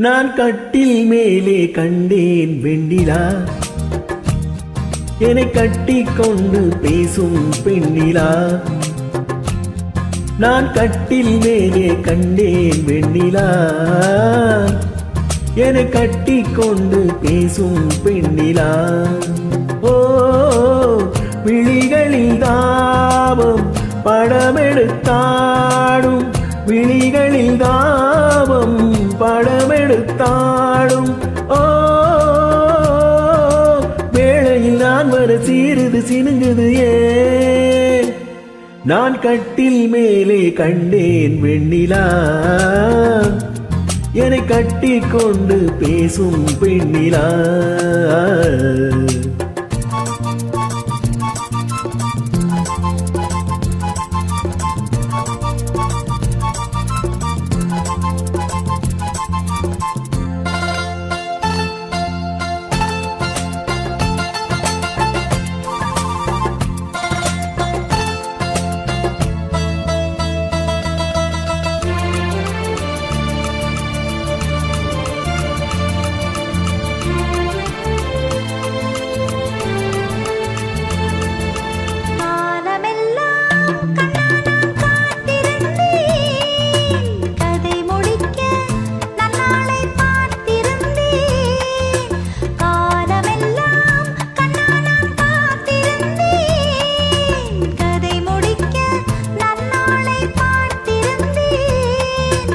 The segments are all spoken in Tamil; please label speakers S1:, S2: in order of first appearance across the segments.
S1: நான் கட்டில் மேலே கண்டேன் வெண்ணிலா, என்னை கட்டிக் கொண்டு பேசும் பெண்ணிலா. நான் கட்டில் மேலே கண்டேன் வெண்ணிலா, என்னை கட்டிக் கொண்டு பேசும் பெண்ணிலா. ஓ விழிகளில் தாபம் படமெடுத்தாடும், விழிகளில் தாபம் படமெடுத்தாடும். ஓ வேளையில் நான் வர சீருது சினுங்குது ஏன்? நான் கட்டில் மேலே கண்டேன் வெண்ணிலா, என்னை கட்டிக் கொண்டு பேசும் பெண்ணிலா.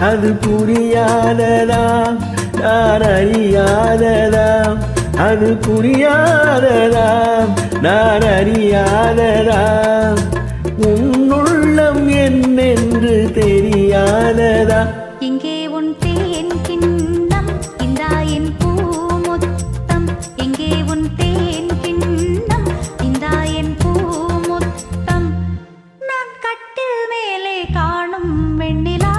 S1: அது புரியாததா நான் அறியாததா, அது புரியாததா நான் அறியாததா, உன்னுள்ளம் என்னென்று தெரியாததா.
S2: எங்கே உன் தேன் கிண்ணம் இந்தா என் பூமுத்தம், எங்கே உன் தேன் கிண்ணம் இந்தா என் பூமுத்தம். நான் கட்டில் மேலே காணும் வெண்ணிலா,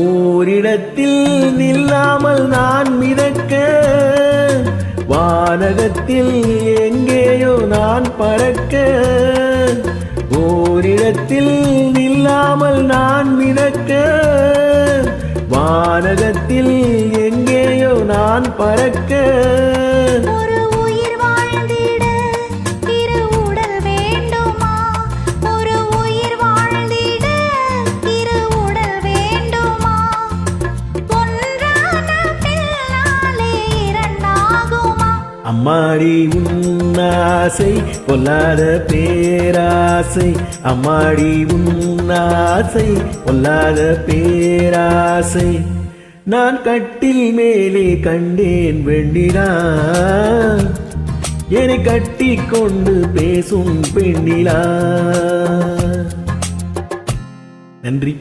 S1: ஓரிடத்தில் நில்லாமல் நான் மிதக்க, வானகத்தில் எங்கேயோ நான் பறக்க. ஓரிடத்தில் நில்லாமல் நான் மிதக்க, வானகத்தில் எங்கேயோ நான் பறக்க. அம்மாடி உன்னாசை பொல்லாத பேராசை, அம்மாடி உன்னாசை பொல்லாத பேராசை. நான் கட்டில் மேலே கண்டேன் வெண்ணிலா, என்னை கட்டிக் கொண்டு பேசும் பெண்ணிலா. நன்றி.